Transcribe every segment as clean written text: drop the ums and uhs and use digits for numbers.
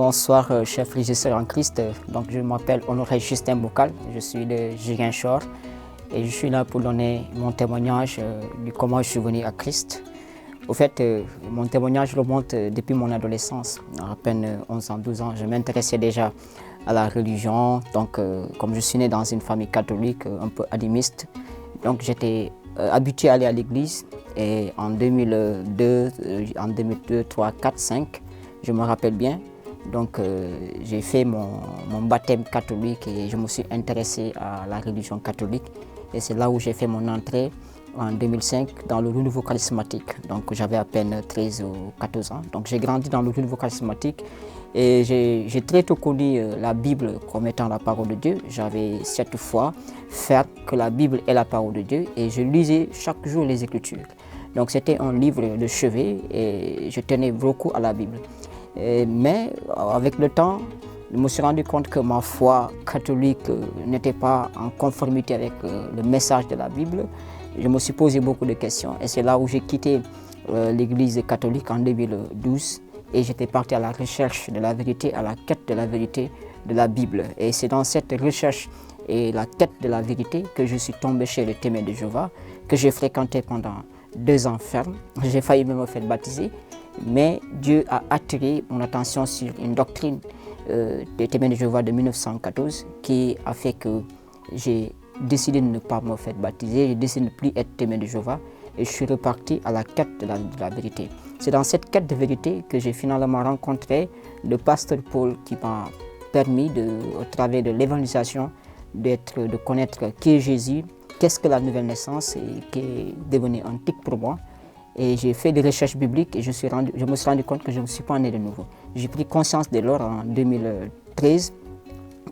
Bonsoir, chers frères et sœurs en Christ. Donc, je m'appelle Honoré Justin Boukal, je suis de Ziguinchor et je suis là pour donner mon témoignage de comment je suis venu à Christ. Au fait, mon témoignage remonte depuis mon adolescence, à peine 11 ans, 12 ans. Je m'intéressais déjà à la religion, donc comme je suis né dans une famille catholique un peu animiste, donc j'étais habitué à aller à l'église et en 2002, 3, 4, 5, je me rappelle bien. Donc j'ai fait mon baptême catholique et je me suis intéressé à la religion catholique. Et c'est là où j'ai fait mon entrée en 2005 dans le renouveau charismatique. Donc j'avais à peine 13 ou 14 ans. Donc j'ai grandi dans le renouveau charismatique et j'ai très tôt connu la Bible comme étant la parole de Dieu. J'avais cette foi ferme que la Bible est la parole de Dieu et je lisais chaque jour les Écritures. Donc c'était un livre de chevet et je tenais beaucoup à la Bible. Mais avec le temps, je me suis rendu compte que ma foi catholique n'était pas en conformité avec le message de la Bible. Je me suis posé beaucoup de questions et c'est là où j'ai quitté l'église catholique en 2012 et j'étais parti à la recherche de la vérité, à la quête de la vérité de la Bible. Et c'est dans cette recherche et la quête de la vérité que je suis tombé chez les témoins de Jéhovah, que j'ai fréquenté pendant 2 ans ferme. J'ai failli même me faire baptiser. Mais Dieu a attiré mon attention sur une doctrine des témoins de Jéhovah de 1914 qui a fait que j'ai décidé de ne pas me faire baptiser, j'ai décidé de ne plus être témoin de Jéhovah et je suis reparti à la quête de la vérité. C'est dans cette quête de vérité que j'ai finalement rencontré le pasteur Paul qui m'a permis, au travers de l'évangélisation, de connaître qui est Jésus, qu'est-ce que la nouvelle naissance et qui est devenu un tic pour moi. Et j'ai fait des recherches bibliques et je me suis rendu compte que je ne me suis pas né de nouveau. J'ai pris conscience dès lors en 2013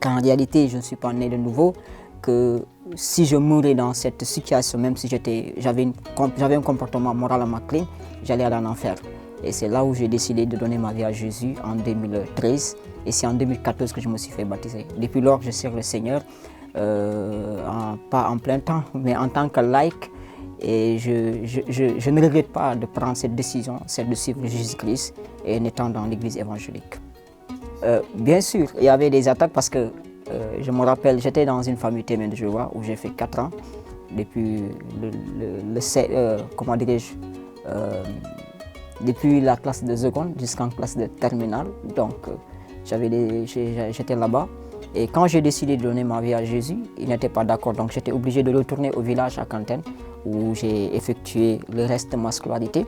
qu'en réalité je ne suis pas né de nouveau, que si je mourais dans cette situation, même si j'avais un comportement moralement clean, j'allais aller en enfer. Et c'est là où j'ai décidé de donner ma vie à Jésus en 2013 et c'est en 2014 que je me suis fait baptiser. Depuis lors, je sers le Seigneur, pas en plein temps, mais en tant que laïc. Et je ne regrette pas de prendre cette décision, celle de suivre Jésus-Christ et en étant dans l'église évangélique. Bien sûr, il y avait des attaques parce que je me rappelle, j'étais dans une famille témoin de Jéhovah où j'ai fait 4 ans, depuis depuis la classe de seconde jusqu'en classe de terminale. Donc j'étais là-bas. Et quand j'ai décidé de donner ma vie à Jésus, il n'était pas d'accord. Donc j'étais obligé de retourner au village à Cantenne où j'ai effectué le reste de ma scolarité.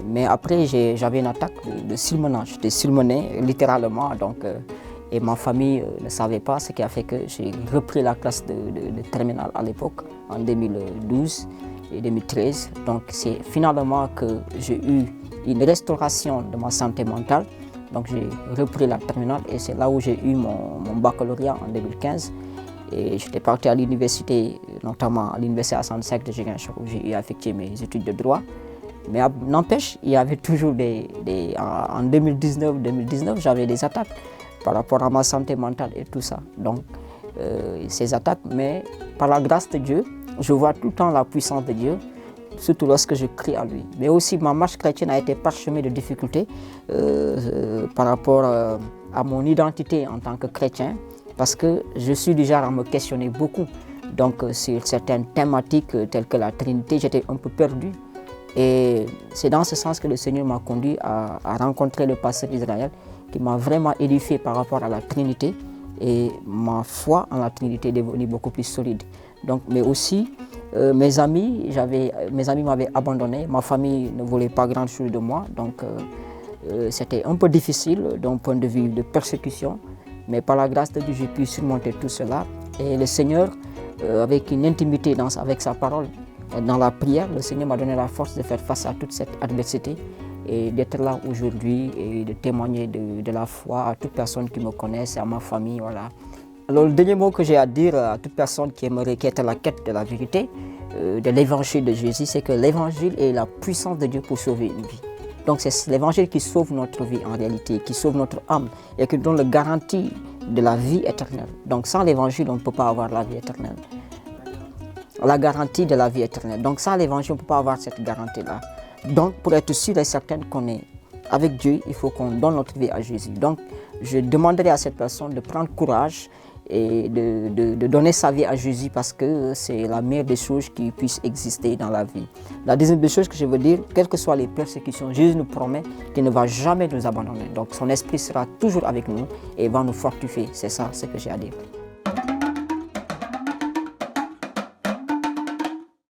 Mais après, j'avais une attaque de silmonage. J'étais silmoné littéralement. Donc, et ma famille ne savait pas, ce qui a fait que j'ai repris la classe de terminale à l'époque, en 2012 et 2013. Donc c'est finalement que j'ai eu une restauration de ma santé mentale. Donc j'ai repris la terminale et c'est là où j'ai eu mon baccalauréat en 2015. Et j'étais parti à l'université, notamment à l'université Hassan II de Ziguinchor, où j'ai effectué mes études de droit. Mais n'empêche, il y avait toujours en 2019, j'avais des attaques par rapport à ma santé mentale et tout ça. Donc ces attaques, mais par la grâce de Dieu, je vois tout le temps la puissance de Dieu, surtout lorsque je crie à lui. Mais aussi ma marche chrétienne a été parsemée de difficultés par rapport à mon identité en tant que chrétien, parce que je suis du genre à me questionner beaucoup. Donc sur certaines thématiques telles que la Trinité, j'étais un peu perdu. Et c'est dans ce sens que le Seigneur m'a conduit à rencontrer le pasteur Israël qui m'a vraiment édifié par rapport à la Trinité. Et ma foi en la Trinité est devenue beaucoup plus solide. Donc, mais aussi, mes amis m'avaient abandonné, ma famille ne voulait pas grand-chose de moi. Donc c'était un peu difficile d'un point de vue de persécution. Mais par la grâce de Dieu, j'ai pu surmonter tout cela. Et le Seigneur, avec une intimité avec sa parole, dans la prière, le Seigneur m'a donné la force de faire face à toute cette adversité et d'être là aujourd'hui et de témoigner de la foi à toute personne qui me connaisse, à ma famille. Voilà. Alors le dernier mot que j'ai à dire à toute personne qui est à la quête de la vérité, de l'évangile de Jésus, c'est que l'évangile est la puissance de Dieu pour sauver une vie. Donc c'est l'évangile qui sauve notre vie en réalité, qui sauve notre âme et qui donne la garantie de la vie éternelle. Donc sans l'évangile, on ne peut pas avoir la vie éternelle. La garantie de la vie éternelle. Donc sans l'évangile, on ne peut pas avoir cette garantie-là. Donc pour être sûr et certain qu'on est avec Dieu, il faut qu'on donne notre vie à Jésus. Donc je demanderai à cette personne de prendre courage et de donner sa vie à Jésus parce que c'est la meilleure des choses qui puissent exister dans la vie. La deuxième des choses que je veux dire, quelles que soient les persécutions, Jésus nous promet qu'il ne va jamais nous abandonner. Donc son esprit sera toujours avec nous et va nous fortifier. C'est ça ce que j'ai à dire.